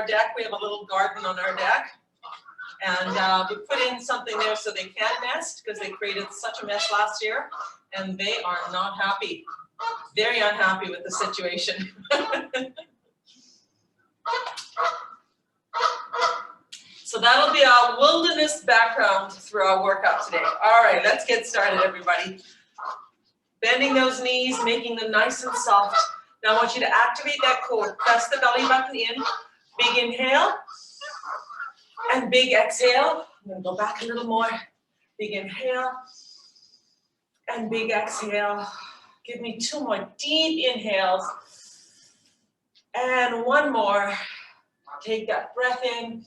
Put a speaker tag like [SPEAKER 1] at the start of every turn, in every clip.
[SPEAKER 1] our deck. We have a little garden on our deck. And we put in something there so they can nest because they created such a mess last year. And they are not happy. Very unhappy with the situation. So that'll be our wilderness background through our workout today. All right, let's get started, everybody. Bending those knees, making them nice and soft. Now I want you to activate that core. Press the belly button in. Big inhale and big exhale. I'm going to go back a little more. Big inhale and big exhale. Give me 2 more deep inhales. And 1 more. Take that breath in.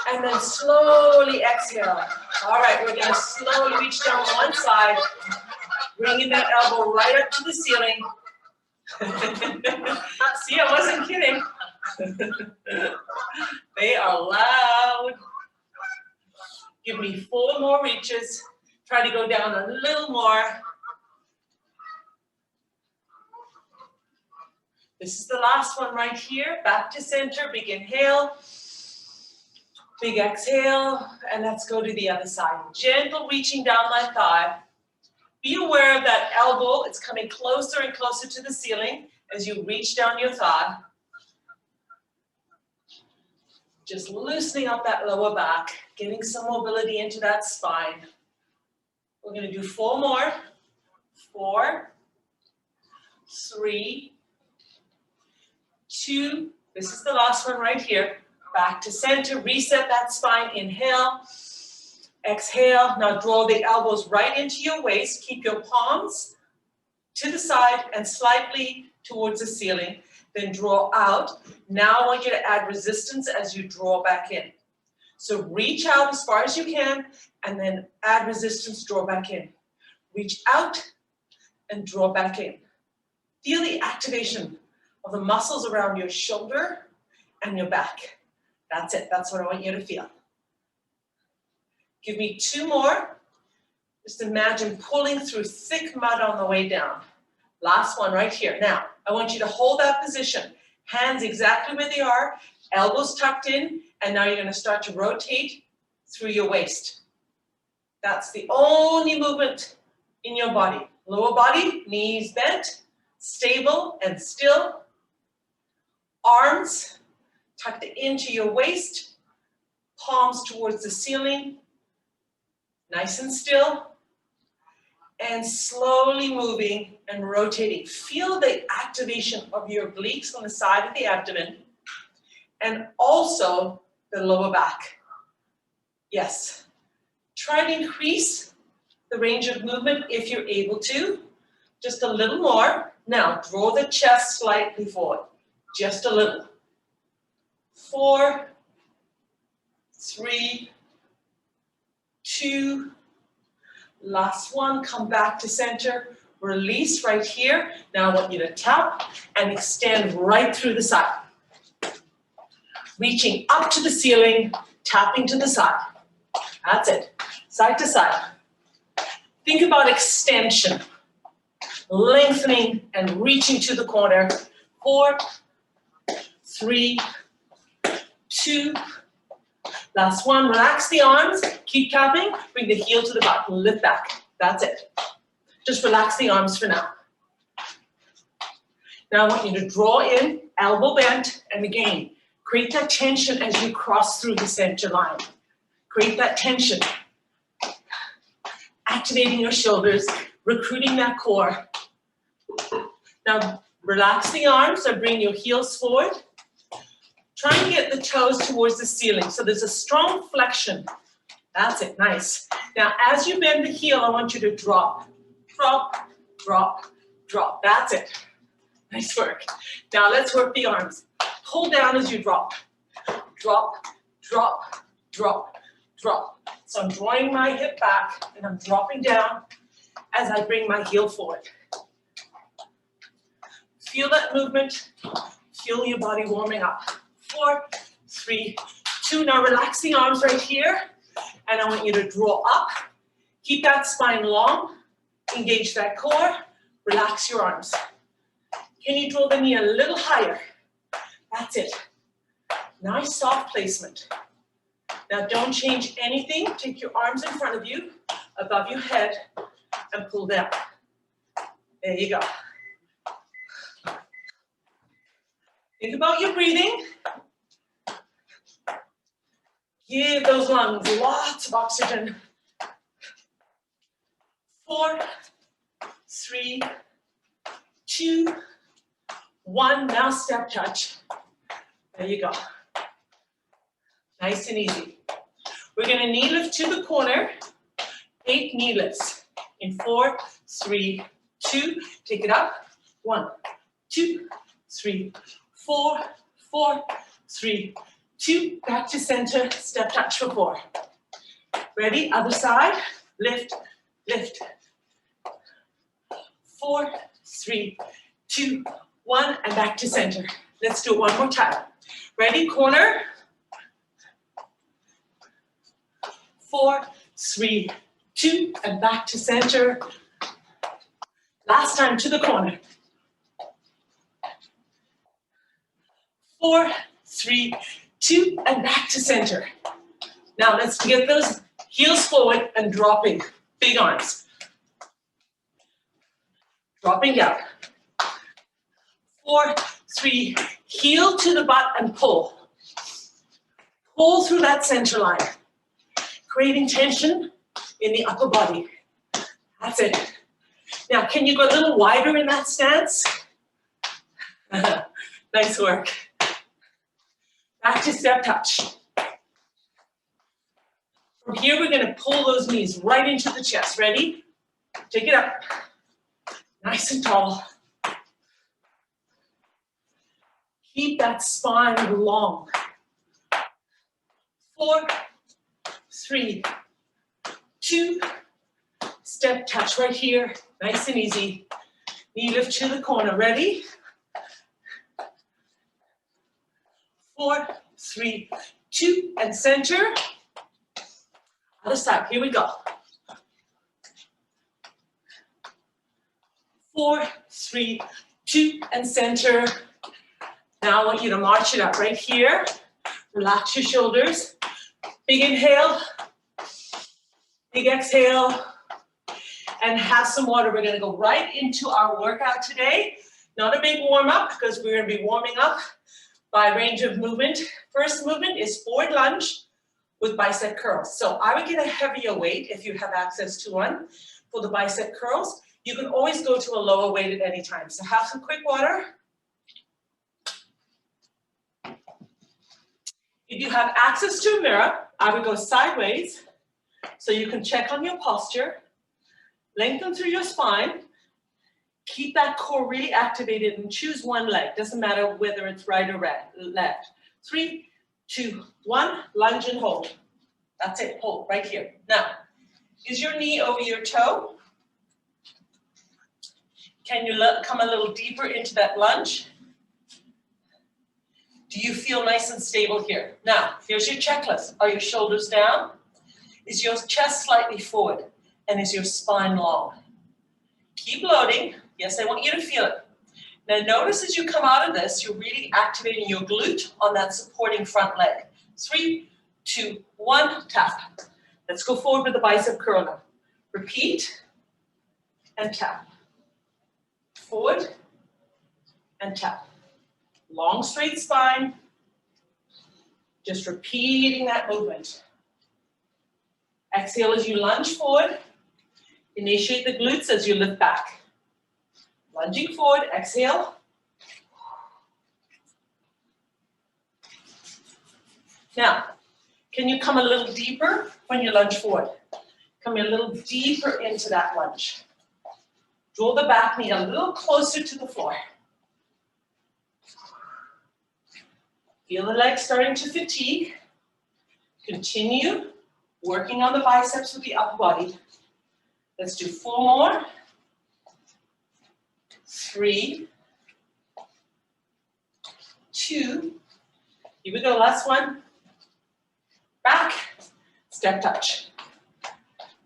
[SPEAKER 1] And then slowly exhale. All right, we're going to slowly reach down one side. Bringing that elbow right up to the ceiling. See, I wasn't kidding. They are loud. Give me 4 more reaches. Try to go down a little more. This is the last one right here. Back to center, big inhale. Big exhale, and let's go to the other side. Gentle reaching down my thigh. Be aware of that elbow. It's coming closer and closer to the ceiling as you reach down your thigh. Just loosening up that lower back, getting some mobility into that spine. We're going to do 4 more. 4, 3, 2. This is the last one right here. Back to center, reset that spine, inhale, exhale. Now draw the elbows right into your waist. Keep your palms to the side and slightly towards the ceiling. Then draw out. Now I want you to add resistance as you draw back in. So reach out as far as you can and then add resistance, draw back in. Reach out and draw back in. Feel the activation of the muscles around your shoulder and your back. That's it. That's what I want you to feel. Give me 2 more. Just imagine pulling through thick mud on the way down. Last one right here. Now, I want you to hold that position. Hands exactly where they are, elbows tucked in, and now you're going to start to rotate through your waist. That's the only movement in your body. Lower body, knees bent, stable and still. Arms tucked into your waist, palms towards the ceiling, nice and still, and slowly moving and rotating. Feel the activation of your obliques on the side of the abdomen and also the lower back. Yes. Try to increase the range of movement if you're able to. Just a little more. Now, draw the chest slightly forward. Just a little. 4, 3, 2, last one, come back to center, release right here. Now I want you to tap and extend right through the side. Reaching up to the ceiling, tapping to the side. That's it, side to side. Think about extension, lengthening and reaching to the corner. 4, 3, 2, last one, relax the arms, keep tapping, bring the heel to the butt, lift back, that's it. Just relax the arms for now. Now I want you to draw in, elbow bent, and again, create that tension as you cross through the center line. Create that tension. Activating your shoulders, recruiting that core. Now relax the arms, so bring your heels forward. Try and get the toes towards the ceiling. So there's a strong flexion. That's it, nice. Now, as you bend the heel, I want you to drop, drop, drop, drop. That's it. Nice work. Now let's work the arms. Pull down as you drop. Drop, drop, drop, drop. So I'm drawing my hip back and I'm dropping down as I bring my heel forward. Feel that movement. Feel your body warming up. 4, 3, 2. Now relax the arms right here. And I want you to draw up. Keep that spine long. Engage that core. Relax your arms. Can you draw the knee a little higher? That's it. Nice soft placement. Now don't change anything. Take your arms in front of you, above your head, and pull down. There you go. Think about your breathing. Give those lungs lots of oxygen. 4, 3, 2, 1. Now step touch. There you go. Nice and easy. We're going to knee lift to the corner. 8 knee lifts. In 4, 3, 2. Take it up. 1, 2, 3, 4, 4, 3, 2. Back to center. Step touch for 4. Ready? Other side. Lift, lift. 4, 3, 2, 1. And back to center. Let's do it one more time. Ready? Corner. 4, 3, 2, and back to center. Last time to the corner. 4, 3, 2, and back to center. Now let's get those heels forward and dropping. Big arms. Dropping down. 4, 3, heel to the butt and pull. Pull through that center line. Creating tension in the upper body. That's it. Now, can you go a little wider in that stance? Nice work. Back to step touch. From here, we're going to pull those knees right into the chest. Ready? Take it up. Nice and tall. Keep that spine long. 4, 3, 2, step touch right here. Nice and easy. Knee lift to the corner. Ready? 4, 3, 2, and center. Other side. Here we go. 4, 3, 2, and center. Now I want you to march it up right here. Relax your shoulders. Big inhale. Big exhale. And have some water. We're going to go right into our workout today. Not a big warm up because we're going to be warming up by range of movement. First movement is forward lunge with bicep curls. So I would get a heavier weight if you have access to one for the bicep curls. You can always go to a lower weight at any time. So have some quick water. If you have access to a mirror, I would go sideways so you can check on your posture. Lengthen through your spine. Keep that core really activated and choose one leg. Doesn't matter whether it's right or left. 3, 2, 1, lunge and hold. That's it, hold right here. Now, is your knee over your toe? Can you come a little deeper into that lunge? Do you feel nice and stable here? Now, here's your checklist. Are your shoulders down? Is your chest slightly forward? And is your spine long? Keep loading. Yes, I want you to feel it. Now notice as you come out of this, you're really activating your glute on that supporting front leg. 3, 2, 1, tap. Let's go forward with the bicep curl now. Repeat and tap. Forward and tap. Long straight spine. Just repeating that movement. Exhale as you lunge forward. Initiate the glutes as you lift back. Lunging forward, exhale. Now, can you come a little deeper when you lunge forward? Come a little deeper into that lunge. Draw the back knee a little closer to the floor. Feel the legs starting to fatigue. Continue working on the biceps with the upper body. Let's do 4 more. 3, 2, here we go, last one. Back, step touch.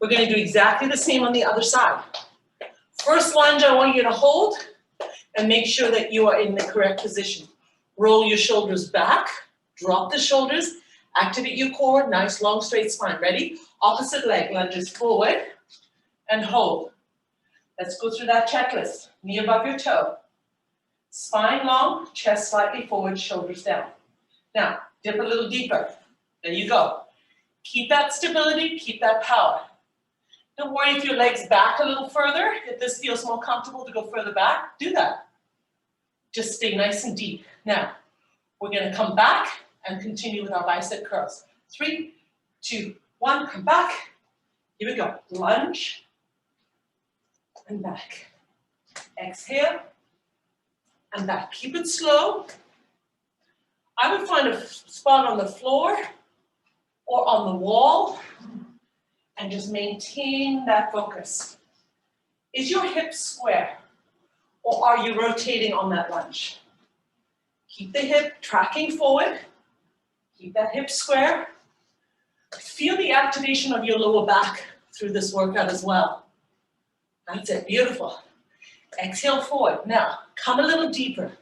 [SPEAKER 1] We're going to do exactly the same on the other side. First lunge, I want you to hold and make sure that you are in the correct position. Roll your shoulders back, Drop the shoulders, activate your core, nice long straight spine. Ready? Opposite leg lunges forward and hold. Let's go through that checklist. Knee above your toe. Spine long, chest slightly forward, shoulders down. Now, dip a little deeper. There you go. Keep that stability, keep that power. Don't worry if your leg's back a little further. If this feels more comfortable to go further back, do that. Just stay nice and deep. Now, we're gonna come back and continue with our bicep curls. 3, 2, 1, come back. Here we go. Lunge and back. Exhale and back. Keep it slow. I would find a spot on the floor or on the wall and just maintain that focus. Is your hip square or are you rotating on that lunge? Keep the hip tracking forward. Keep that hip square. Feel the activation of your lower back through this workout as well. That's it, beautiful. Exhale forward. Now, come a little deeper.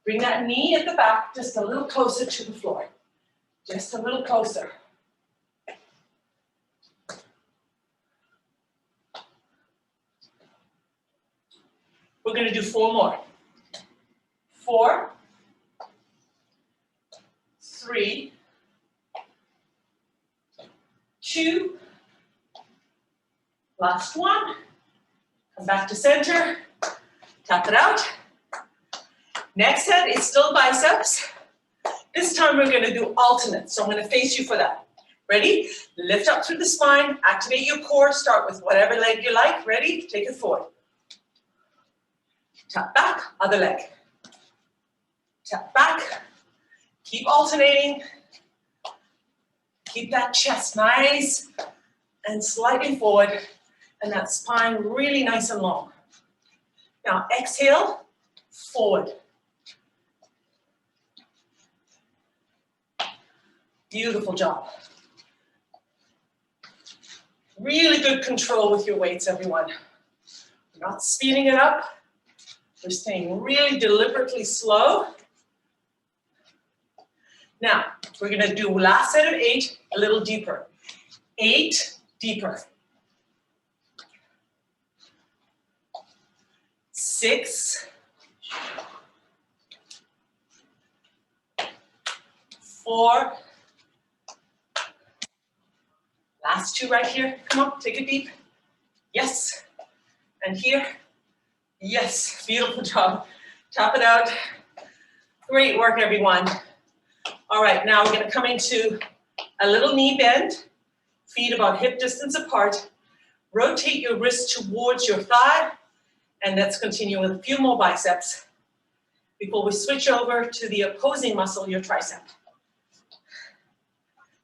[SPEAKER 1] Bring that knee at the back just a little closer to the floor. Just a little closer. We're going to do 4 more. 4, 3, 2, last one. Come back to center. Tap it out. Next set is still biceps. This time we're going to do alternates. So I'm going to face you for that. Ready? Lift up through the spine. Activate your core. Start with whatever leg you like. Ready? Take it forward. Tap back. Other leg. Tap back. Keep alternating. Keep that chest nice and slightly forward. And that spine really nice and long. Now exhale, forward. Beautiful job. Really good control with your weights, everyone. We're not speeding it up. We're staying really deliberately slow. Now, we're gonna do last set of 8, a little deeper. 8, deeper. 6, 4, last 2 right here. Come on, take it deep. Yes, and here. Yes, beautiful job. Tap it out. Great work, everyone. All right, now we're gonna come into a little knee bend, feet about hip distance apart. Rotate your wrist towards your thigh, and let's continue with a few more biceps before we switch over to the opposing muscle, your tricep.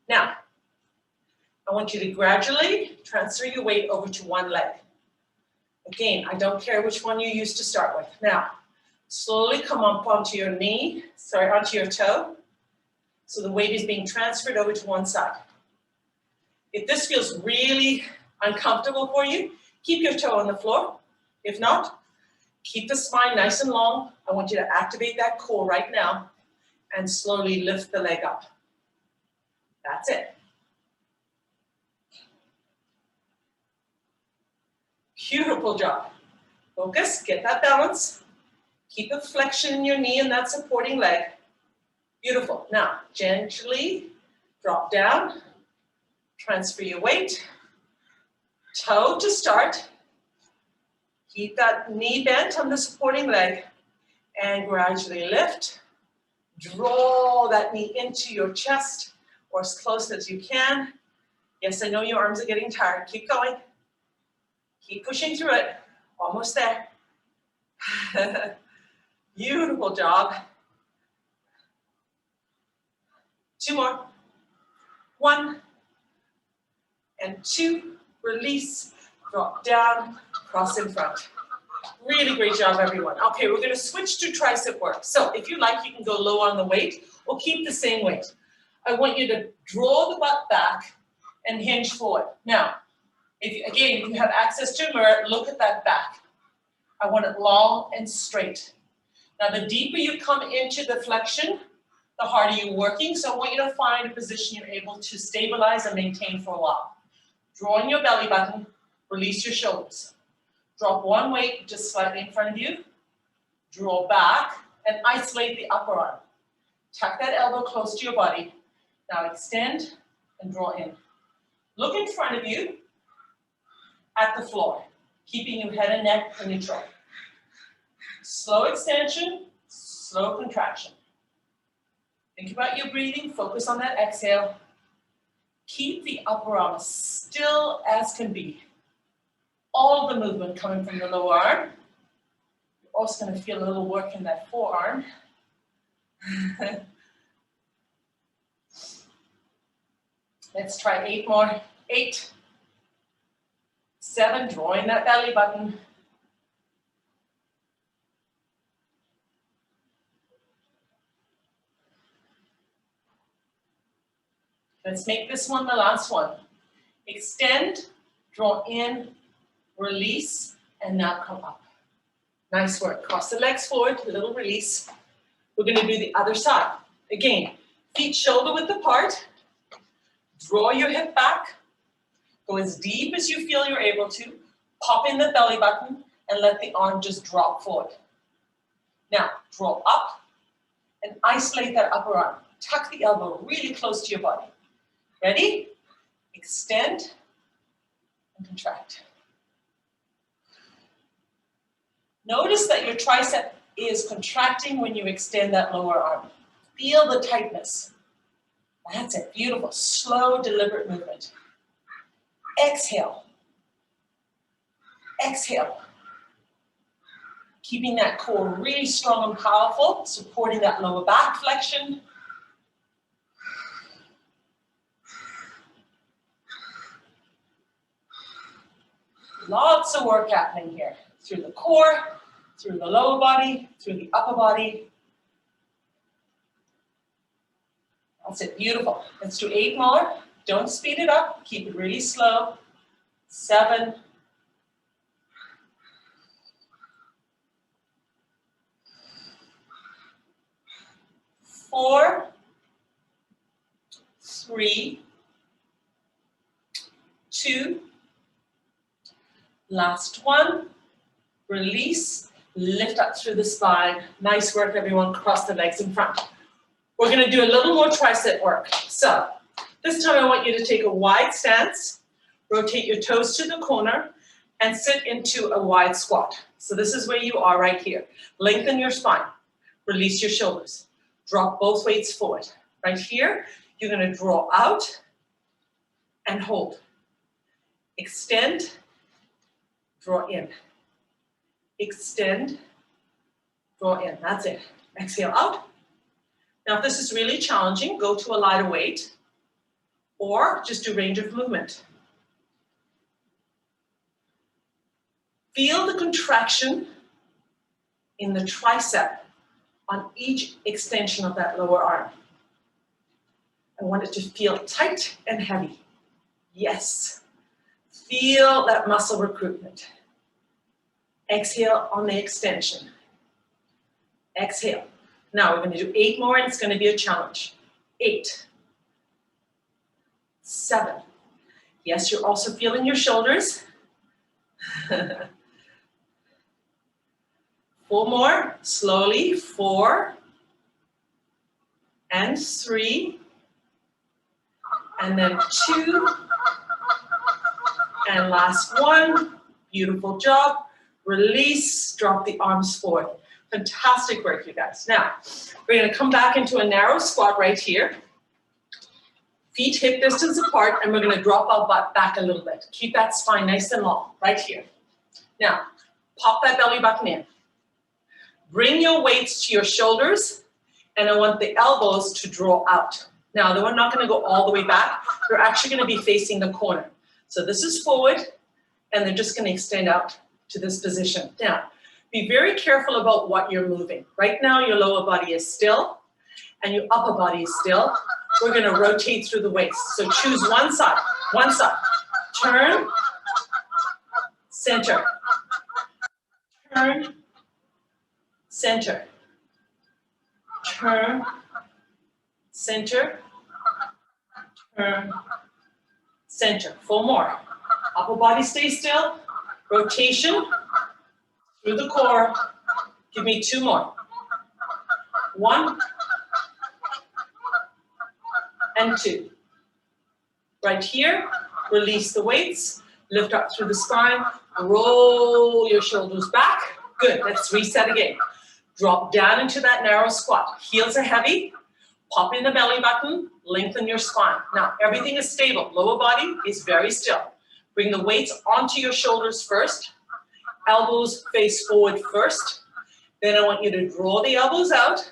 [SPEAKER 1] Now, I want you to gradually transfer your weight over to one leg. Again, I don't care which one you use to start with. Now, slowly come up onto your knee, onto your toe, so the weight is being transferred over to one side. If this feels really uncomfortable for you, keep your toe on the floor. If not, keep the spine nice and long. I want you to activate that core right now and slowly lift the leg up. That's it. Beautiful job. Focus, get that balance. Keep a flexion in your knee and that supporting leg. Beautiful. Now, gently drop down, transfer your weight, toe to start. Keep that knee bent on the supporting leg and gradually lift. Draw that knee into your chest or as close as you can. Yes, I know your arms are getting tired. Keep going. Keep pushing through it. Almost there. Beautiful job. 2 more. 1 and 2. Release. Drop down. Cross in front. Really great job, everyone. Okay, we're going to switch to tricep work. So if you like, you can go low on the weight or keep the same weight. I want you to draw the butt back and hinge forward. Now, if you have access to a mirror, look at that back. I want it long and straight. Now, the deeper you come into the flexion the harder you're working. So I want you to find a position you're able to stabilize and maintain for a while. Draw in your belly button, release your shoulders. Drop one weight just slightly in front of you. Draw back and isolate the upper arm. Tuck that elbow close to your body. Now extend and draw in. Look in front of you at the floor, keeping your head and neck neutral. Slow extension, slow contraction. Think about your breathing, focus on that exhale. Keep the upper arm as still as can be. All the movement coming from the lower arm. You're also going to feel a little work in that forearm. Let's try 8 more. 8, 7, drawing that belly button. Let's make this one the last one. Extend, draw in, release, and now come up. Nice work. Cross the legs forward, a little release. We're going to do the other side. Again, feet shoulder width apart. Draw your hip back. Go as deep as you feel you're able to. Pop in the belly button and let the arm just drop forward. Now, draw up and isolate that upper arm. Tuck the elbow really close to your body. Ready? Extend and contract. Notice that your tricep is contracting when you extend that lower arm. Feel the tightness. That's it. Beautiful. Slow, deliberate movement. Exhale. Exhale. Keeping that core really strong and powerful, supporting that lower back flexion. Lots of work happening here. Through the core, through the lower body, through the upper body. That's it, beautiful. Let's do 8 more. Don't speed it up, keep it really slow. 7. 4, 3, 2, last one. Release, lift up through the spine. Nice work, everyone. Cross the legs in front. We're going to do a little more tricep work. So this time I want you to take a wide stance, rotate your toes to the corner, and sit into a wide squat. So this is where you are right here. Lengthen your spine. Release your shoulders. Drop both weights forward. Right here, you're going to draw out and hold. Extend, draw in. Extend, draw in. That's it. Exhale out. Now, if this is really challenging, go to a lighter weight or just do range of movement. Feel the contraction in the tricep on each extension of that lower arm. I want it to feel tight and heavy. Yes. Feel that muscle recruitment. Exhale on the extension. Exhale. Now we're going to do 8 more and it's going to be a challenge. 8. 7. Yes, you're also feeling your shoulders. 4 more, slowly. 4 and 3 and then 2 and last one. Beautiful job. Release, drop the arms forward. Fantastic work, you guys. Now, we're going to come back into a narrow squat right here. Feet hip distance apart, and we're going to drop our butt back a little bit. Keep that spine nice and long, right here. Now, pop that belly button in. Bring your weights to your shoulders, and I want the elbows to draw out. Now, we're not going to go all the way back. They're actually going to be facing the corner. So this is forward, and they're just going to extend out to this position. Now, be very careful about what you're moving. Right now, your lower body is still, and your upper body is still. We're going to rotate through the waist. So choose one side, one side. Turn, center. Turn, center. Turn, center, turn, center. 4 more. Upper body stay still. Rotation through the core. Give me 2 more. 1 and 2. Right here, release the weights, lift up through the spine, roll your shoulders back. Good, let's reset again. Drop down into that narrow squat. Heels are heavy, pop in the belly button, lengthen your spine. Now, everything is stable. Lower body is very still. Bring the weights onto your shoulders first. Elbows face forward first. Then I want you to draw the elbows out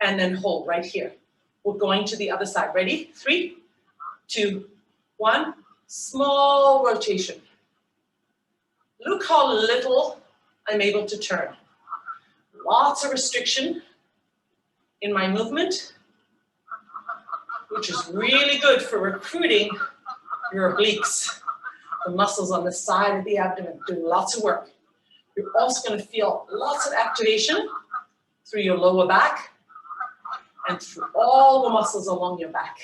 [SPEAKER 1] and then hold right here. We're going to the other side. Ready? 3, 2, 1. Small rotation. Look how little I'm able to turn. Lots of restriction in my movement, which is really good for recruiting your obliques, the muscles on the side of the abdomen, doing lots of work. You're also going to feel lots of activation through your lower back and through all the muscles along your back.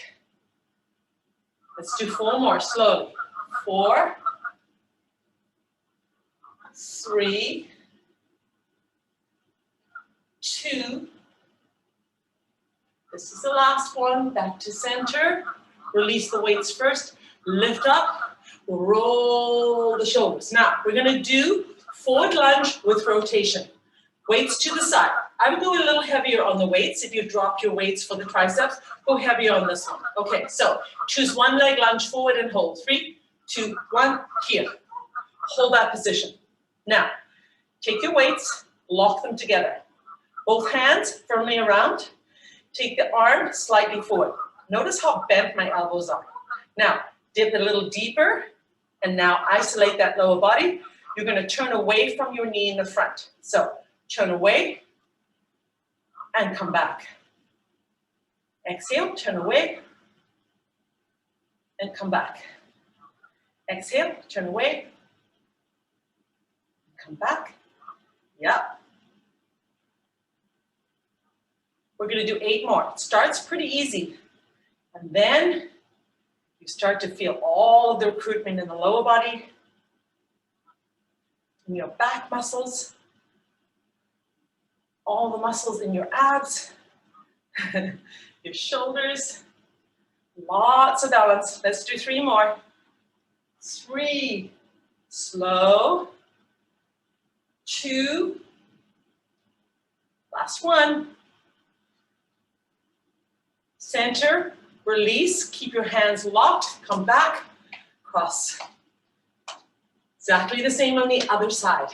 [SPEAKER 1] Let's do 4 more slowly. 4, 3, 2. This is the last one. Back to center. Release the weights first. Lift up. Roll the shoulders. Now, we're going to do forward lunge with rotation. Weights to the side. I'm going a little heavier on the weights. If you dropped your weights for the triceps, go heavier on this one. Okay, so choose one leg, lunge forward and hold. 3, 2, 1, here. Hold that position. Now, take your weights, lock them together. Both hands firmly around. Take the arm slightly forward. Notice how bent my elbows are. Now, dip a little deeper, and now isolate that lower body. You're going to turn away from your knee in the front. So, turn away, and come back. Exhale, turn away, and come back. Exhale, turn away, come back. Yep. We're going to do 8 more. It starts pretty easy. And then you start to feel all of the recruitment in the lower body, in your back muscles, all the muscles in your abs, your shoulders. Lots of balance. Let's do 3 more. 3, slow. 2, last one. Center, release, keep your hands locked, come back, cross. Exactly the same on the other side.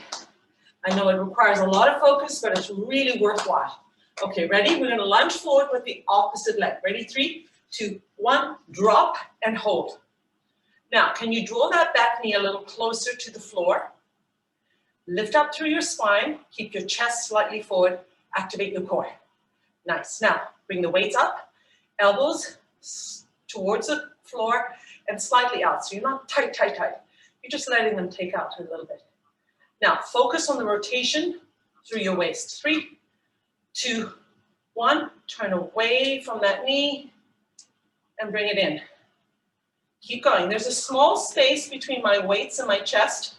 [SPEAKER 1] I know it requires a lot of focus, but it's really worthwhile. Okay, ready? We're gonna lunge forward with the opposite leg. Ready? 3, 2, 1, drop and hold. Now, can you draw that back knee a little closer to the floor? Lift up through your spine, keep your chest slightly forward, activate your core. Nice. Now, bring the weights up. Elbows towards the floor and slightly out. So you're not tight, tight, tight. You're just letting them take out a little bit. Now, focus on the rotation through your waist. 3, 2, 1. Turn away from that knee and bring it in. Keep going. There's a small space between my weights and my chest.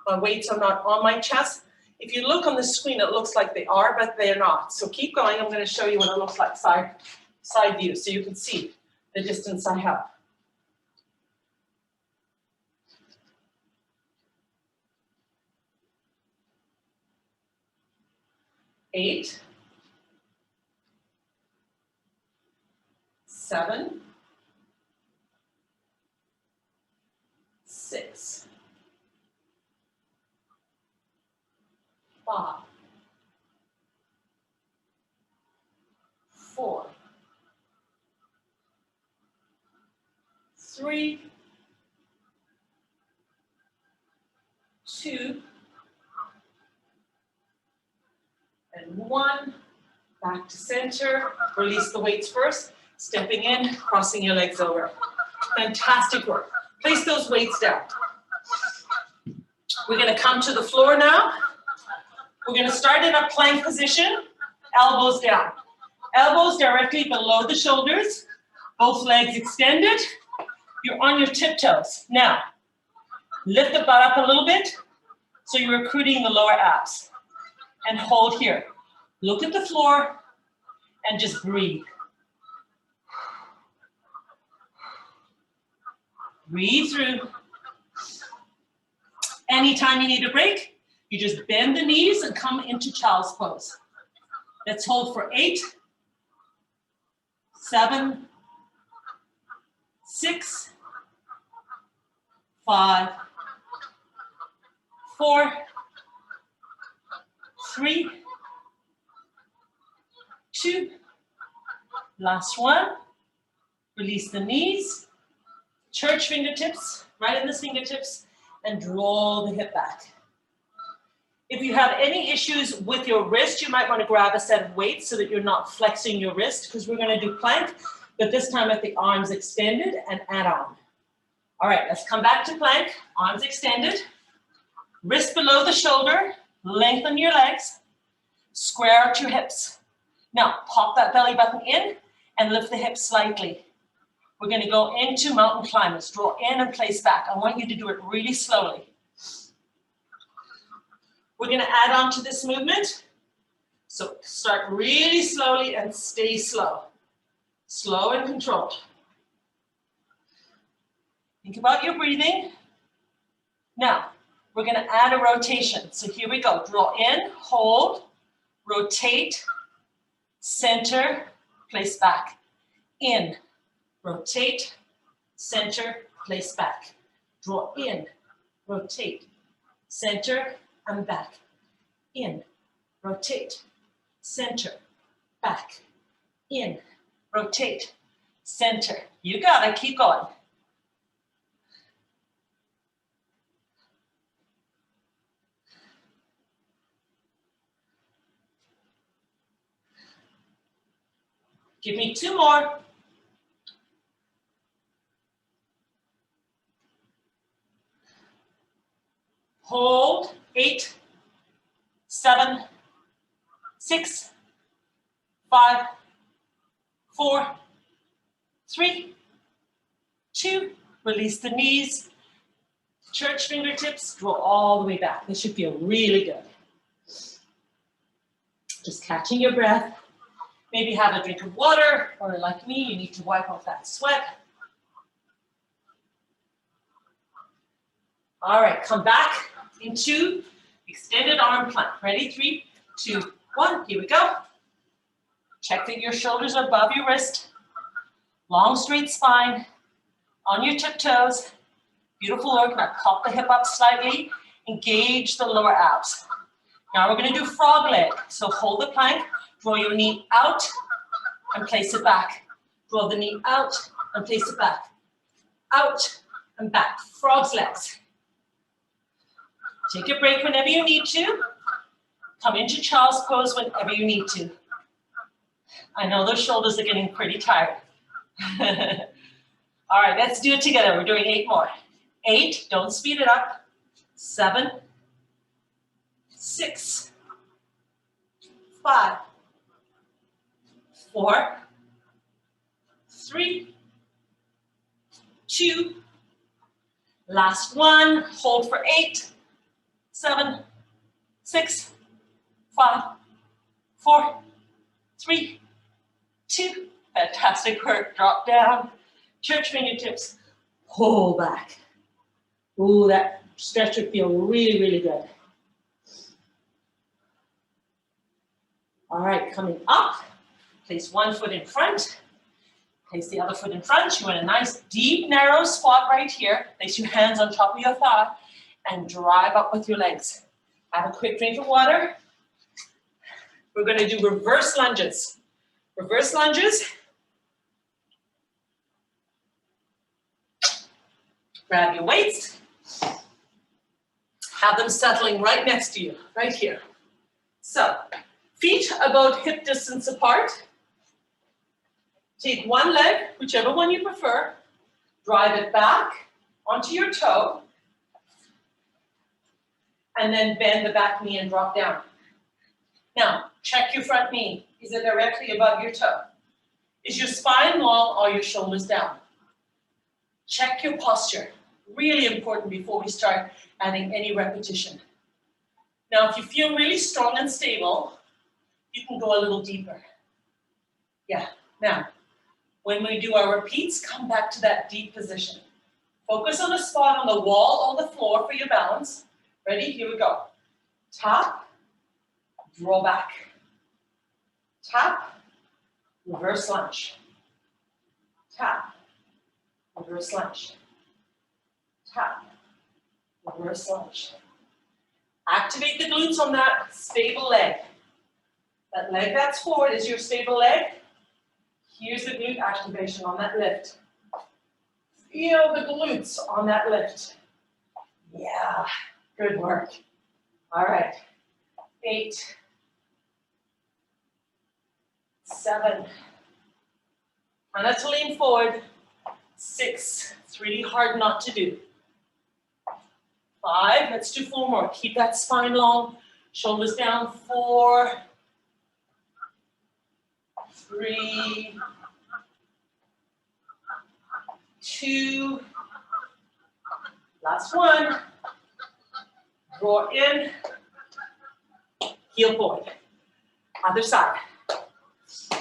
[SPEAKER 1] My weights are not on my chest. If you look on the screen, it looks like they are, but they're not. So keep going. I'm going to show you what it looks like side view, so you can see the distance I have. Eight, 7, 6, 5, 4, 3, 2, and 1. Back to center. Release the weights first. Stepping in, crossing your legs over. Fantastic work. Place those weights down. We're going to come to the floor now. We're going to start in a plank position, elbows down. Elbows directly below the shoulders, both legs extended. You're on your tiptoes. Now, lift the butt up a little bit so you're recruiting the lower abs. And hold here. Look at the floor and just breathe. Breathe through. Anytime you need a break, you just bend the knees and come into child's pose. Let's hold for 8, 7, 6, 5, 4, 3, 2, last one. Release the knees, church fingertips, right in the fingertips, and draw the hip back. If you have any issues with your wrist, you might want to grab a set of weights so that you're not flexing your wrist, because we're going to do plank, but this time with the arms extended and add on. All right, let's come back to plank, arms extended, wrist below the shoulder, lengthen your legs, square out your hips. Now, pop that belly button in and lift the hips slightly. We're going to go into mountain climbers. Draw in and place back. I want you to do it really slowly. We're going to add on to this movement. So start really slowly and stay slow. Slow and controlled. Think about your breathing. Now, we're going to add a rotation. So here we go. Draw in, hold, rotate, center, place back. In, rotate, center, place back. Draw in, rotate, center, and back. In, rotate, center, back. In, rotate, center. You got it, keep going. Give me 2 more. Hold, 8, 7, 6, 5, 4, 3, 2, release the knees, church fingertips, draw all the way back. This should feel really good. Just catching your breath. Maybe have a drink of water, or like me, you need to wipe off that sweat. All right, come back into extended arm plank. Ready? 3, 2, 1, here we go. Check that your shoulders are above your wrist. Long, straight spine, on your tiptoes. Beautiful work. Now pop the hip up slightly, engage the lower abs. Now we're gonna do frog leg. So hold the plank, draw your knee out and place it back. Draw the knee out and place it back. Out and back, frog's legs. Take a break whenever you need to. Come into child's pose whenever you need to. I know those shoulders are getting pretty tired. All right, let's do it together. We're doing 8 more. 8, don't speed it up. 7, 6, 5, 4, 3, 2, last one, hold for 8, 7, 6, 5, 4, 3, 2, fantastic work, drop down, church fingertips, pull back. Ooh, that stretch would feel really, really good. All right, coming up, place one foot in front, place the other foot in front. You want a nice deep, narrow squat right here. Place your hands on top of your thigh and drive up with your legs. Have a quick drink of water. We're going to do reverse lunges. Reverse lunges. Grab your weights. Have them settling right next to you, right here. So, feet about hip distance apart. Take one leg, whichever one you prefer, drive it back onto your toe, and then bend the back knee and drop down. Now, check your front knee. Is it directly above your toe? Is your spine long or your shoulders down? Check your posture. Really important before we start adding any repetition. Now, if you feel really strong and stable, you can go a little deeper. Yeah, now, when we do our repeats, come back to that deep position. Focus on a spot on the wall or the floor for your balance. Ready? Here we go. Tap, draw back. Tap, reverse lunge. Tap, reverse lunge. Tap, reverse lunge. Activate the glutes on that stable leg. That leg that's forward is your stable leg. Here's the glute activation on that lift. Feel the glutes on that lift. Yeah, good work. All right, 8, 7. Try not to lean forward. 6, it's really hard not to do. 5, let's do 4 more. Keep that spine long, shoulders down. 4, 3, 2, last one. Draw in, heel forward. Other side.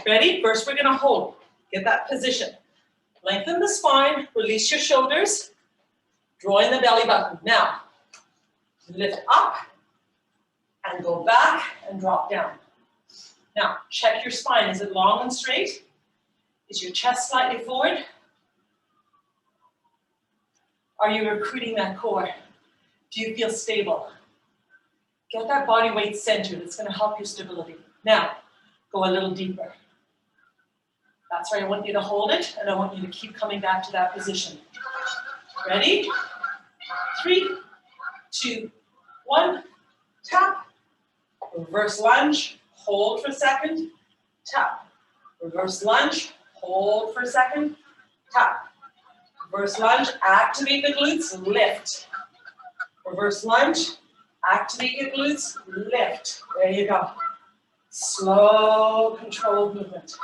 [SPEAKER 1] Ready? First we're gonna hold. Get that position. Lengthen the spine, release your shoulders, draw in the belly button. Now, lift up and go back and drop down. Now, check your spine. Is it long and straight? Is your chest slightly forward? Are you recruiting that core? Do you feel stable? Get that body weight centered. It's going to help your stability. Now, go a little deeper. That's where I want you to hold it, and I want you to keep coming back to that position. Ready? 3, 2, 1. Tap. Reverse lunge. Hold for a second. Tap. Reverse lunge. Hold for a second. Tap. Reverse lunge. Activate the glutes. Lift. Reverse lunge. Activate your glutes. Lift. There you go. Slow, controlled movement.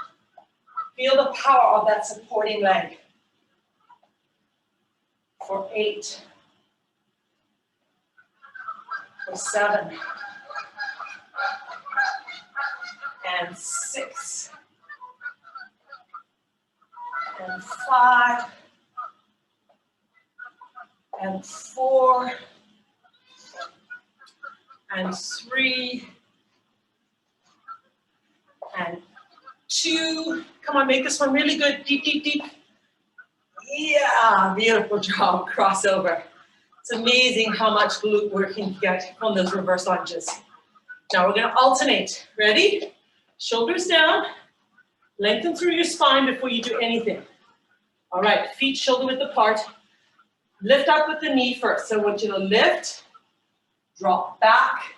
[SPEAKER 1] Feel the power of that supporting leg. For 8. For 7. And 6. And 5. And 4. And 3. And 2. Come on, make this one really good. Deep, deep, deep. Yeah, beautiful job. Crossover. It's amazing how much glute work you can get from those reverse lunges. Now we're going to alternate. Ready? Shoulders down. Lengthen through your spine before you do anything. All right, feet shoulder width apart. Lift up with the knee first. So I want you to lift, drop back,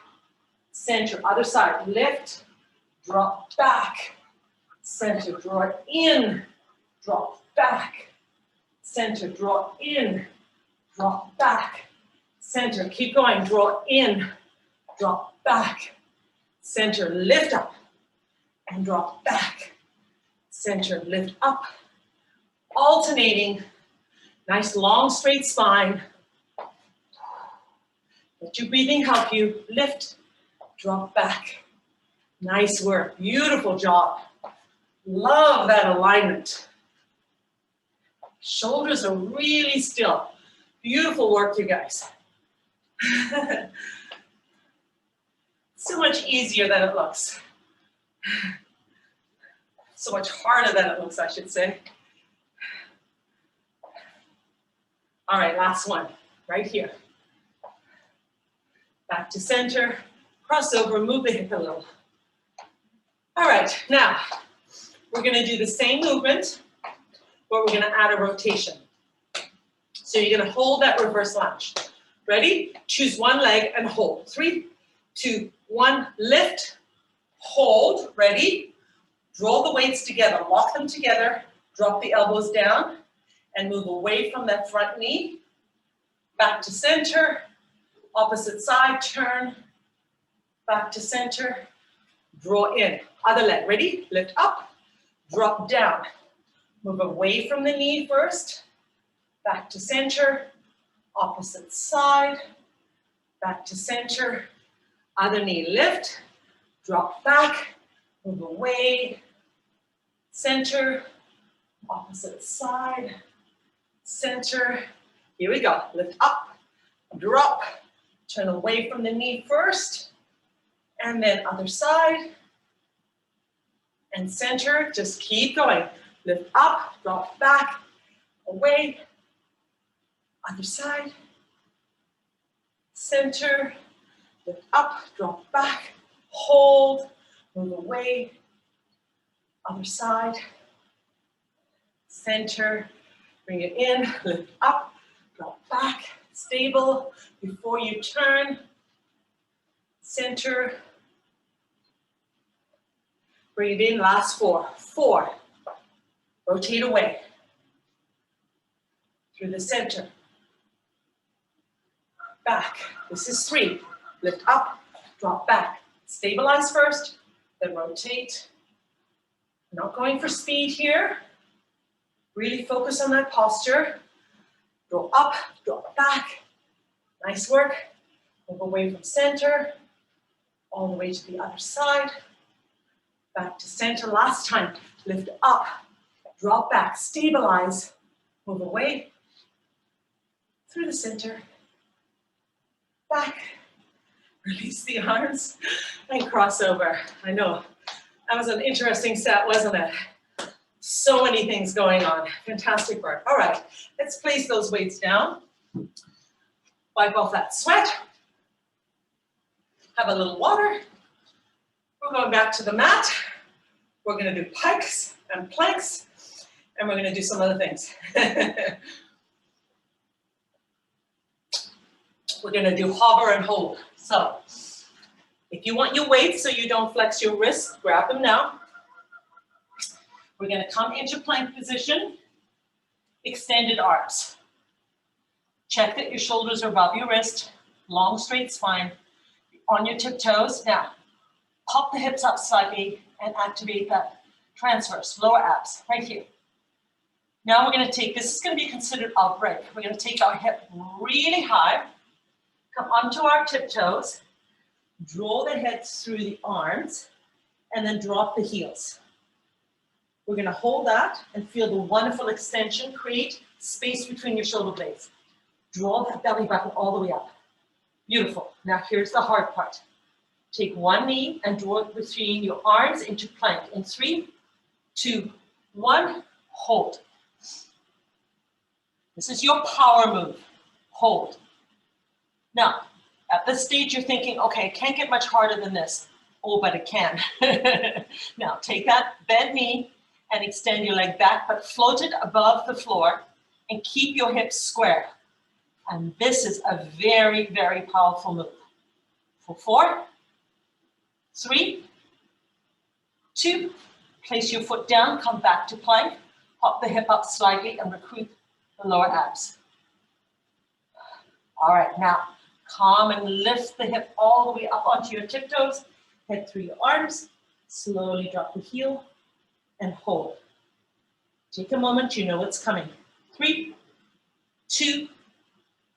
[SPEAKER 1] center, other side. Lift, drop back, center, draw it in, drop back, center, draw in, drop back, center. Keep going, draw in, drop back, center, lift up, and drop back, center, lift up. Alternating, nice long straight spine. Let your breathing help you. Lift, drop back. Nice work, beautiful job. Love that alignment. Shoulders are really still. Beautiful work, you guys. So much easier than it looks. So much harder than it looks, I should say. All right, last one, right here. Back to center, cross over, move the hip a little. All right, now, we're gonna do the same movement, but we're gonna add a rotation. So you're gonna hold that reverse lunge. Ready? Choose one leg and hold. 3, 2, 1, lift, hold, ready? Draw the weights together, lock them together, drop the elbows down, and move away from that front knee, back to center, opposite side, turn, back to center, draw in. Other leg, ready? Lift up, drop down. Move away from the knee first, back to center, opposite side, back to center, other knee lift, drop back, move away, center, opposite side, center. Here we go, lift up, drop, turn away from the knee first, and then other side, and center, just keep going. Lift up, drop back, away, other side, center, lift up, drop back, hold, move away, other side, center, bring it in, lift up, drop back, stable, before you turn, center, bring it in, last four, rotate away, through the center, back, this is 3, lift up, drop back, stabilize first, then rotate, not going for speed here, really focus on that posture, go up, drop back, nice work, move away from center, all the way to the other side, back to center, last time, lift up, drop back, stabilize, move away, through the center, back, release the arms, and cross over. I know, that was an interesting set, wasn't it? So many things going on, fantastic work. All right, let's place those weights down, wipe off that sweat, have a little water, we're going back to the mat, we're gonna do pikes and planks, and we're gonna do some other things. We're gonna do hover and hold. So, if you want your weights so you don't flex your wrists, grab them now. We're gonna come into plank position, extended arms. Check that your shoulders are above your wrist, long straight spine, on your tiptoes. Now, pop the hips up slightly and activate that transverse, lower abs, right here. Now we're gonna take, this is gonna be considered our break. We're gonna take our hip really high, come onto our tiptoes, draw the head through the arms, and then drop the heels. We're gonna hold that and feel the wonderful extension, create space between your shoulder blades. Draw that belly button all the way up. Beautiful. Now here's the hard part. Take one knee and draw it between your arms into plank. In 3, 2, 1, hold. This is your power move. Hold. Now, at this stage, you're thinking, okay, it can't get much harder than this. Oh, but it can. Now, take that bent knee and extend your leg back, but float it above the floor and keep your hips square. And this is a very, very powerful move. For 4, 3, 2, place your foot down, come back to plank, pop the hip up slightly and recruit the lower abs. All right, now come and lift the hip all the way up onto your tiptoes, head through your arms, slowly drop the heel and hold. Take a moment, you know what's coming. 3, 2,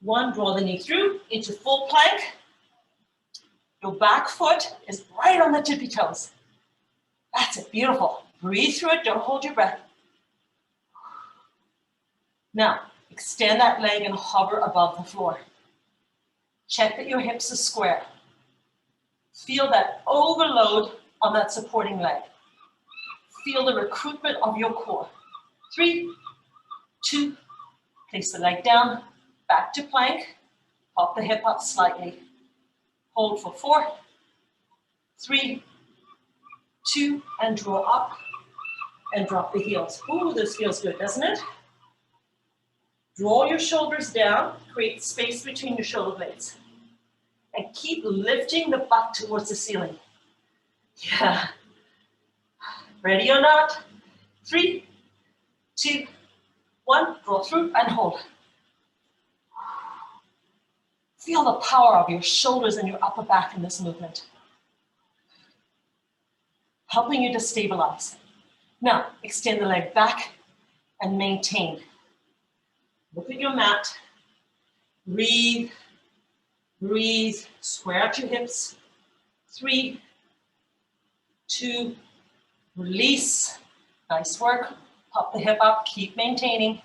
[SPEAKER 1] 1, draw the knee through into full plank. Your back foot is right on the tippy toes. That's it, beautiful. Breathe through it, don't hold your breath. Now, extend that leg and hover above the floor. Check that your hips are square. Feel that overload on that supporting leg. Feel the recruitment of your core. 3, 2, place the leg down, back to plank, pop the hip up slightly. Hold for 4, 3, 2, and draw up and drop the heels. Ooh, this feels good, doesn't it? Draw your shoulders down, create space between your shoulder blades. And keep lifting the butt towards the ceiling. Yeah. Ready or not? 3, 2, 1, draw through and hold. Feel the power of your shoulders and your upper back in this movement. helping you to stabilize. Now, extend the leg back and maintain. Look at your mat. Breathe, breathe, square out your hips. 3, 2, release. Nice work. Pop the hip up, keep maintaining.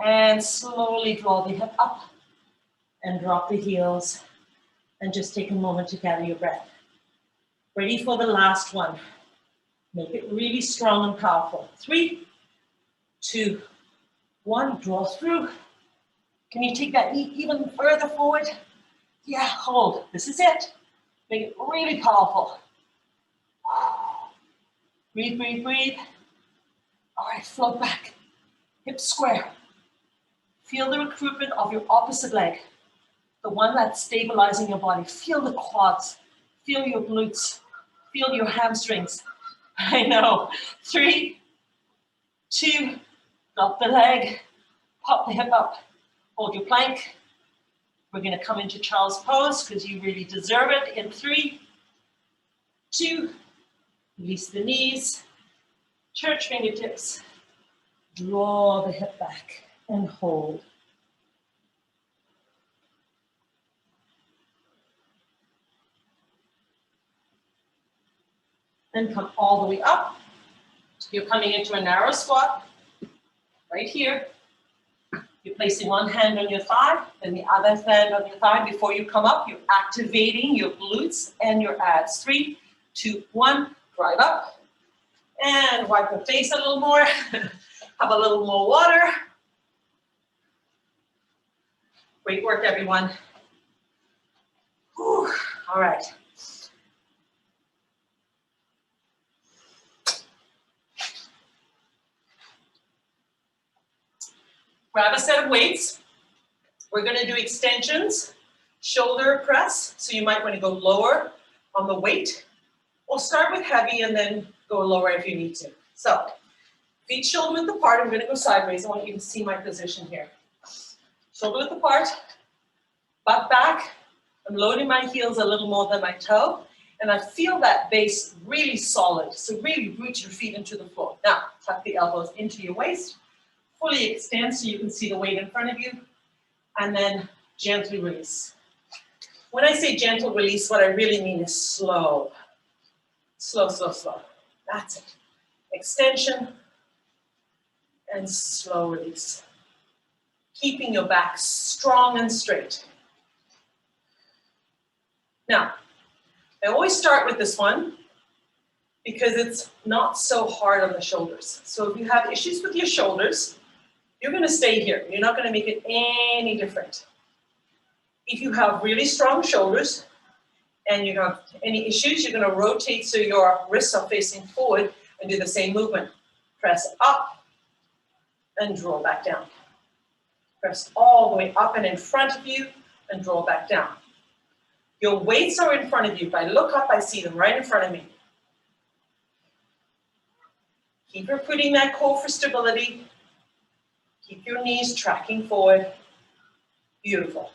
[SPEAKER 1] And slowly draw the hip up and drop the heels. And just take a moment to gather your breath. Ready for the last one. Make it really strong and powerful. 3, 2, 1, draw through. Can you take that knee even further forward? Yeah, hold. This is it. Make it really powerful. Breathe, breathe, breathe. All right, float back. Hips square. Feel the recruitment of your opposite leg, the one that's stabilizing your body. Feel the quads. Feel your glutes. Feel your hamstrings. I know. 3, 2, drop the leg. Pop the hip up. Hold your plank. We're going to come into child's pose because you really deserve it. In 3, 2, release the knees. Church fingertips. Draw the hip back and hold. And come all the way up. You're coming into a narrow squat right here. You're placing one hand on your thigh, then the other hand on your thigh. Before you come up, you're activating your glutes and your abs. 3, 2, 1, drive up. And wipe your face a little more. Have a little more water. Great work, everyone. Whew. All right. Grab a set of weights. We're going to do extensions, shoulder press. So you might want to go lower on the weight. We'll start with heavy and then go lower if you need to. So, feet shoulder width apart. I'm going to go sideways. I want you to see my position here. Shoulder width apart, butt back. I'm loading my heels a little more than my toe. And I feel that base really solid. So really root your feet into the floor. Now, tuck the elbows into your waist. Fully extend so you can see the weight in front of you. And then gently release. When I say gentle release, what I really mean is slow. Slow, slow, slow. That's it. Extension and slow release. Keeping your back strong and straight. Now, I always start with this one because it's not so hard on the shoulders. So if you have issues with your shoulders, you're going to stay here. You're not going to make it any different. If you have really strong shoulders and you have any issues, you're going to rotate so your wrists are facing forward and do the same movement. Press up and draw back down. Press all the way up and in front of you and draw back down. Your weights are in front of you. If I look up, I see them right in front of me. Keep recruiting that core for stability. Keep your knees tracking forward. Beautiful.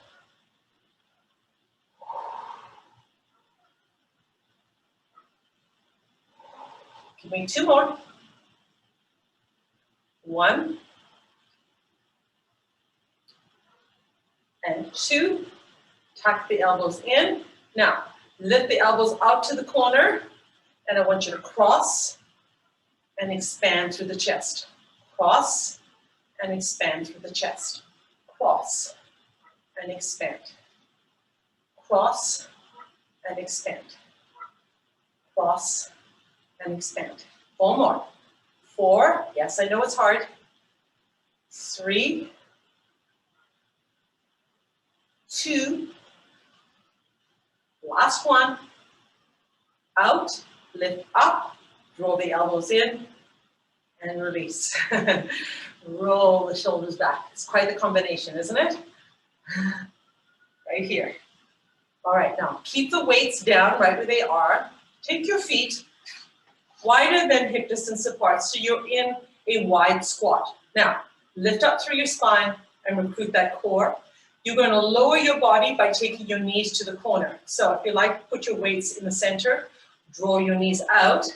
[SPEAKER 1] Give me 2 more. 1. And 2. Tuck the elbows in. Now, lift the elbows out to the corner, and I want you to cross and expand through the chest. Cross and expand through the chest. Cross and expand. Cross and expand. Cross and expand. 4 more. 4. Yes, I know it's hard. 3. 2. Last one. Out, lift up, draw the elbows in, and release. Roll the shoulders back. It's quite the combination, isn't it? Right here. All right, now keep the weights down right where they are. Take your feet wider than hip distance apart so you're in a wide squat. Now, lift up through your spine and recruit that core. You're going to lower your body by taking your knees to the corner. So if you like, put your weights in the center Draw your knees out.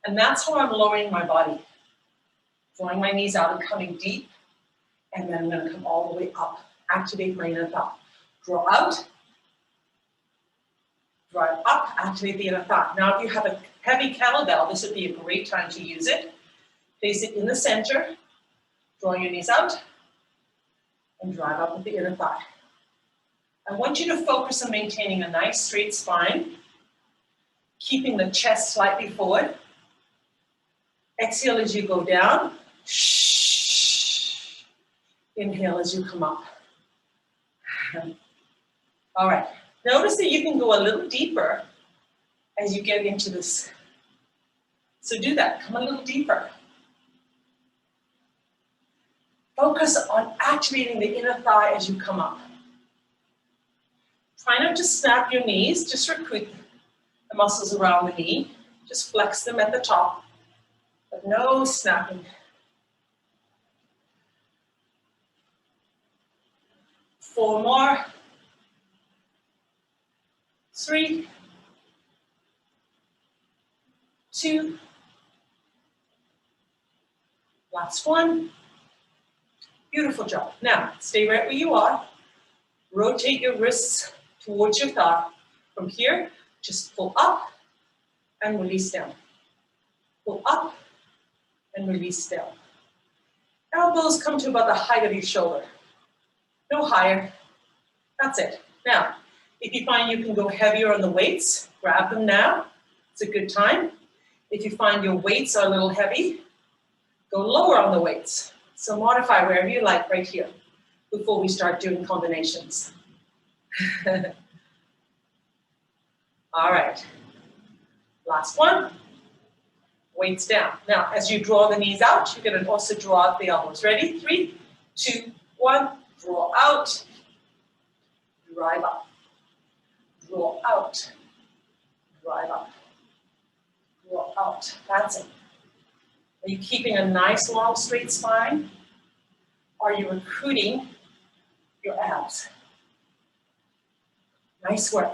[SPEAKER 1] And that's how I'm lowering my body. Drawing my knees out and coming deep. And then I'm going to come all the way up. Activate my inner thigh. Draw out. Drive up. Activate the inner thigh. Now, if you have a heavy kettlebell, this would be a great time to use it. Place it in the center. Draw your knees out. And drive up with the inner thigh. I want you to focus on maintaining a nice straight spine. Keeping the chest slightly forward. Exhale as you go down. Inhale as you come up. All right. Notice that you can go a little deeper as you get into this. So do that. Come a little deeper. Focus on activating the inner thigh as you come up. Try not to snap your knees. Just recruit the muscles around the knee. Just flex them at the top, but no snapping. 4 more. 3, 2, last one. Beautiful job. Now, stay right where you are. Rotate your wrists towards your thigh. From here, just pull up and release down. Pull up and release down. Elbows come to about the height of your shoulder. No higher. That's it. Now, if you find you can go heavier on the weights, grab them now. It's a good time. If you find your weights are a little heavy, go lower on the weights. So modify wherever you like right here before we start doing combinations. All right. Last one. Weights down. Now, as you draw the knees out, you're going to also draw out the elbows. Ready? 3, 2, 1. Draw out. Drive up. Draw out. Drive up. Draw out. That's it. Are you keeping a nice, long, straight spine? Are you recruiting your abs? Nice work.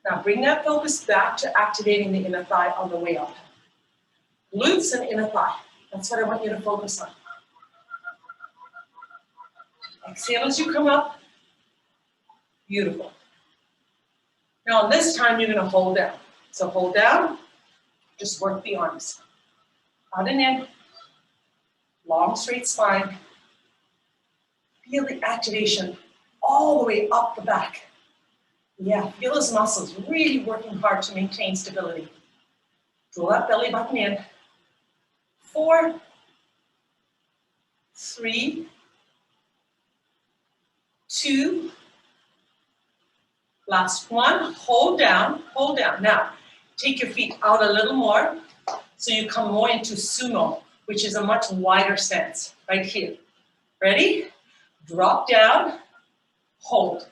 [SPEAKER 1] Now bring that focus back to activating the inner thigh on the way up. Glutes and inner thigh. That's what I want you to focus on. Exhale as you come up. Beautiful. Now this time you're going to hold down. So hold down. Just work the arms. Out and in. Long, straight spine. Feel the activation all the way up the back. Yeah, feel those muscles really working hard to maintain stability. Draw that belly button in. 4, 3, 2, last one. Hold down, hold down. Now, take your feet out a little more so you come more into sumo, which is a much wider stance, right here. Ready? Drop down, hold.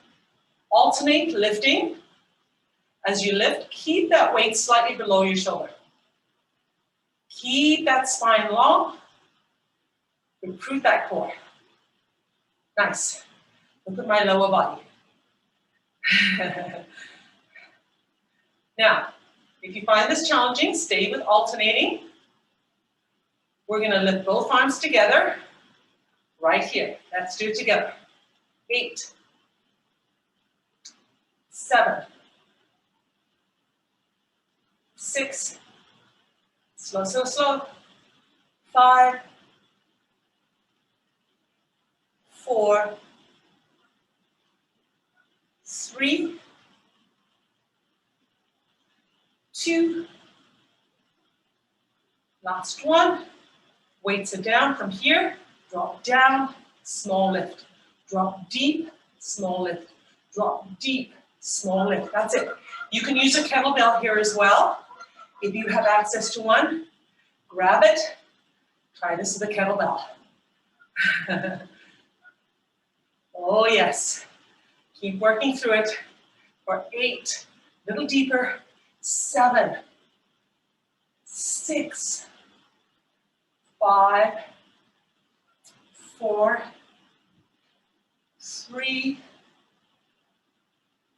[SPEAKER 1] Alternate lifting. As you lift, keep that weight slightly below your shoulder. Keep that spine long. Recruit that core. Nice. Look at my lower body. Now, if you find this challenging, stay with alternating. We're going to lift both arms together right here. Let's do it together. 8, 7, 6, slow, slow, slow, 5, 4, 3, 2, last one. Weights are down from here. Drop down, small lift. Drop deep, small lift. Drop deep, small lift. That's it. You can use a kettlebell here as well. If you have access to one, grab it. Try this with a kettlebell. Oh yes. Keep working through it for 8, a little deeper, 7, 6, 5, 4, 3,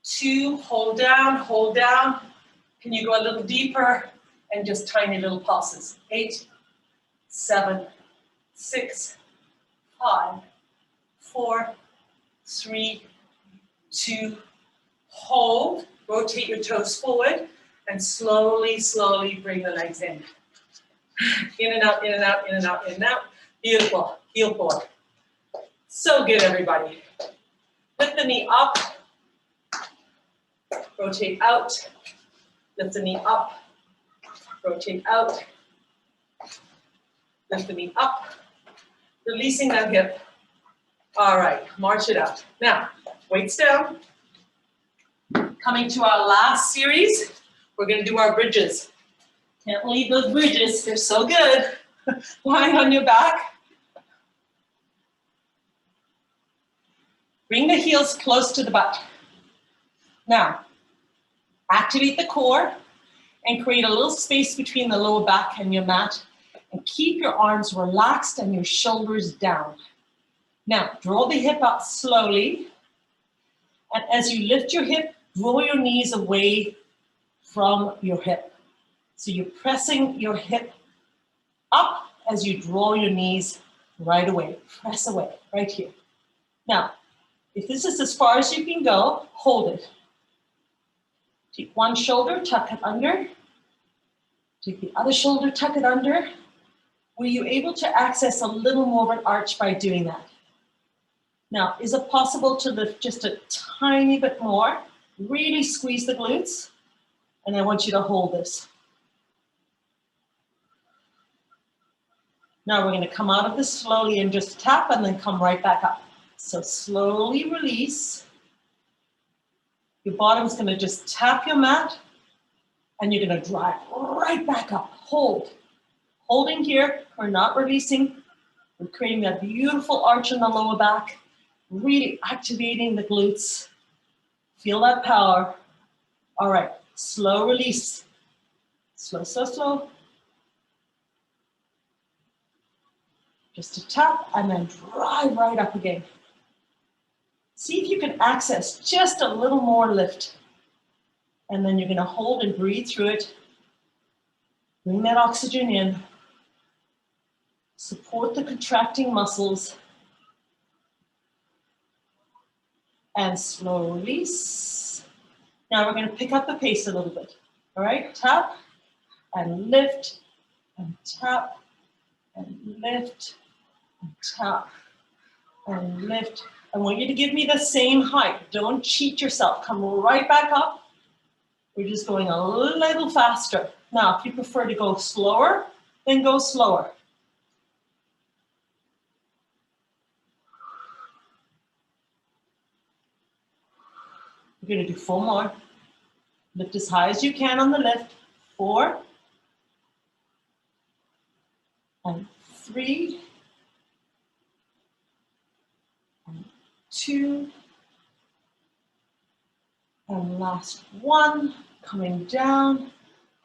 [SPEAKER 1] 2, hold down, Can you go a little deeper and just tiny little pulses? 8, 7, 6, 5, 4, 3, 2, hold. Rotate your toes forward and slowly, slowly bring the legs in. In and out, in and out, in and out, in and out. Beautiful. Heel forward. So good, everybody. Lift the knee up. Rotate out. Lift the knee up. Rotate out. Lift the knee up. Releasing that hip. All right, march it out. Now, weights down. Coming to our last series, we're going to do our bridges. Can't leave those bridges, they're so good. Lying on your back. Bring the heels close to the butt. Now, activate the core and create a little space between the lower back and your mat. And keep your arms relaxed and your shoulders down. Now, draw the hip up slowly. And as you lift your hip, draw your knees away from your hip. So you're pressing your hip up as you draw your knees right away. Press away, right here. Now, if this is as far as you can go, hold it. Take one shoulder, tuck it under. Take the other shoulder, tuck it under. Were you able to access a little more of an arch by doing that? Now, is it possible to lift just a tiny bit more? Really squeeze the glutes. And I want you to hold this. Now we're going to come out of this slowly and just tap and then come right back up. So slowly release. Your bottom's going to just tap your mat and you're going to drive right back up. Hold. Holding here, we're not releasing. We're creating that beautiful arch in the lower back. Really activating the glutes. Feel that power. All right, slow release. Slow, slow, slow. Just a tap and then drive right up again. See if you can access just a little more lift. And then you're going to hold and breathe through it. Bring that oxygen in. Support the contracting muscles. And slow release. Now we're going to pick up the pace a little bit. All right, tap and lift and tap and lift and tap and lift. I want you to give me the same height. Don't cheat yourself. Come right back up. We're just going a little faster. Now, if you prefer to go slower, then go slower. We're going to do 4 more. Lift as high as you can on the lift. 4. And 3. And 2. And last 1. Coming down.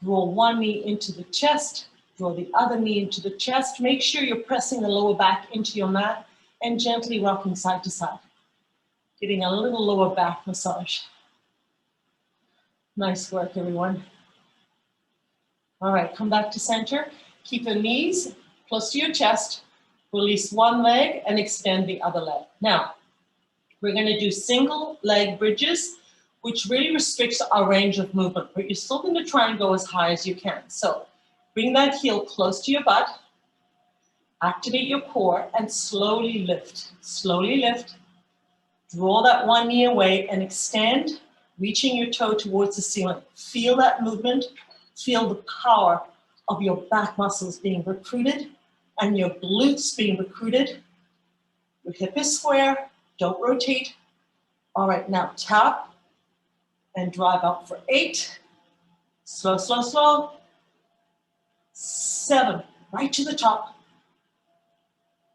[SPEAKER 1] Draw one knee into the chest. Draw the other knee into the chest. Make sure you're pressing the lower back into your mat and gently rocking side to side. Getting a little lower back massage. Nice work, everyone. All right, come back to center. Keep the knees close to your chest. Release one leg and extend the other leg. Now, we're going to do single leg bridges, which really restricts our range of movement, but you're still going to try and go as high as you can. So bring that heel close to your butt. Activate your core and slowly lift. Slowly lift. Draw that one knee away and extend, reaching your toe towards the ceiling. Feel that movement. Feel the power of your back muscles being recruited and your glutes being recruited. Your hip is square. Don't rotate. All right, now tap and drive up for 8. Slow, slow, slow. 7, right to the top.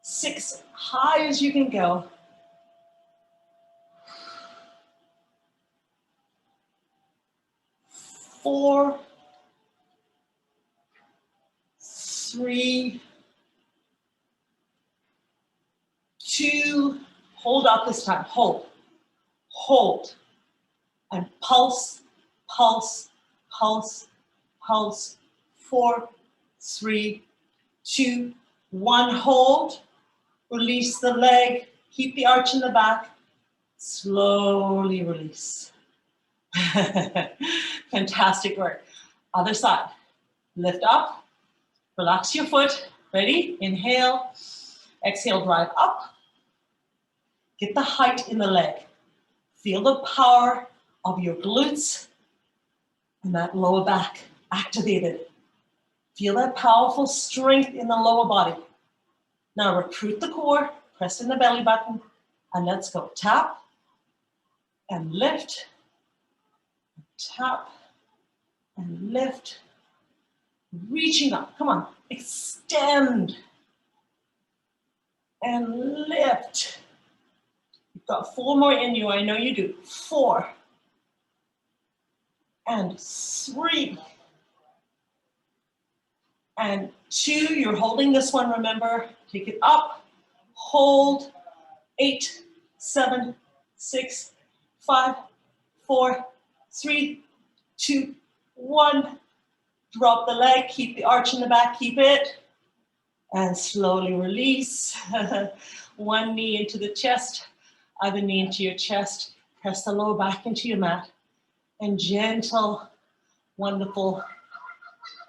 [SPEAKER 1] 6, high as you can go. 4, 3, 2, hold up this time, hold, and pulse, pulse, pulse, pulse. 4, 3, 2, 1. Hold. Release the leg. Keep the arch in the back. Slowly release. Fantastic work. Other side. Lift up. Relax your foot. Ready? Inhale. Exhale, drive up. Get the height in the leg. Feel the power of your glutes and that lower back activated. Feel that powerful strength in the lower body. Now recruit the core, press in the belly button, and let's go. Tap and lift, tap and lift. Reaching up, come on, extend and lift. You've got 4 more in you, I know you do. 4 and 3 and 2. You're holding this one, remember. Take it up, hold. 8, 7, 6, 5, 4, 3, 2, 1. Drop the leg, keep the arch in the back, keep it. And slowly release. One knee into the chest, other knee into your chest. Press the lower back into your mat. And gentle, wonderful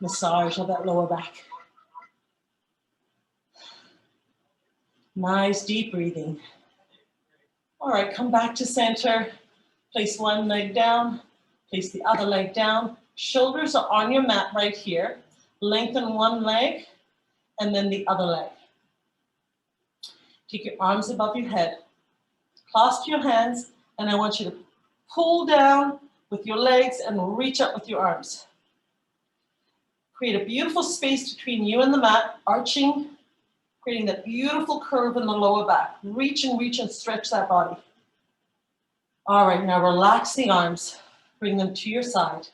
[SPEAKER 1] massage of that lower back. Nice deep breathing. All right, come back to center. Place one leg down, place the other leg down. Shoulders are on your mat right here. Lengthen one leg and then the other leg. Take your arms above your head. Clasp your hands, and I want you to pull down with your legs and reach up with your arms. Create a beautiful space between you and the mat, arching, creating that beautiful curve in the lower back. Reach and stretch that body. All right, now relax the arms. Bring them to your side.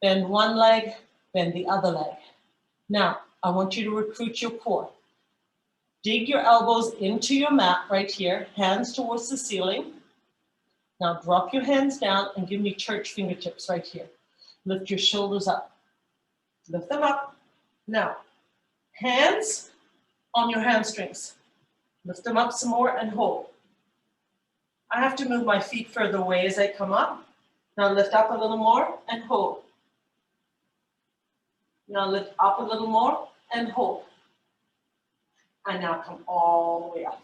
[SPEAKER 1] Bend one leg, bend the other leg. Now, I want you to recruit your core. Dig your elbows into your mat right here, hands towards the ceiling. Now drop your hands down and give me church fingertips right here. Lift your shoulders up. Lift them up. Now, hands on your hamstrings. Lift them up some more and hold. I have to move my feet further away as I come up. Now lift up a little more and hold. Now lift up a little more and hold. And now come all the way up.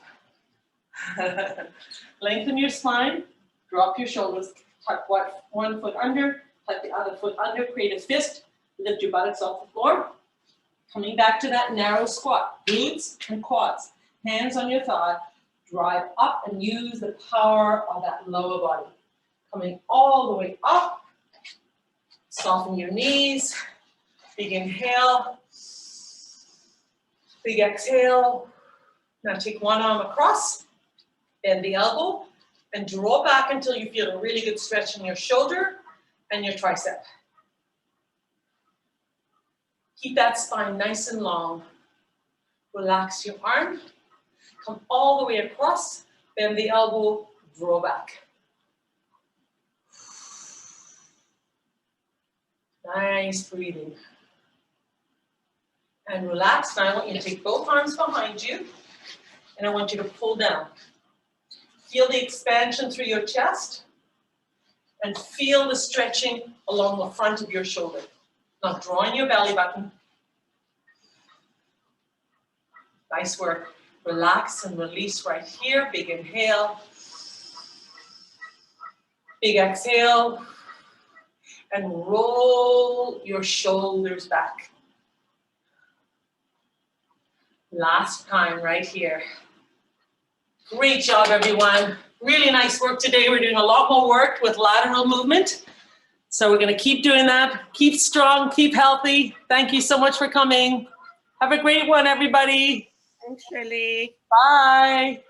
[SPEAKER 1] Lengthen your spine, drop your shoulders, tuck one foot under, tuck the other foot under, create a fist, lift your buttocks off the floor. Coming back to that narrow squat, glutes and quads, hands on your thigh, drive up and use the power of that lower body. Coming all the way up, soften your knees, big inhale, big exhale. Now take one arm across, bend the elbow, and draw back until you feel a really good stretch in your shoulder and your tricep. Keep that spine nice and long. Relax your arm, come all the way across, bend the elbow, draw back. Nice breathing. And relax. Now I want you to take both arms behind you, and I want you to pull down. Feel the expansion through your chest, and feel the stretching along the front of your shoulder. Now draw in your belly button. Nice work. Relax and release right here. Big inhale. Big exhale. And roll your shoulders back. Last time right here. Great job, everyone. Really nice work today. We're doing a lot more work with lateral movement. So we're going to keep doing that. Keep strong, keep healthy. Thank you so much for coming. Have a great one, everybody.
[SPEAKER 2] Thanks, Shelley.
[SPEAKER 1] Bye.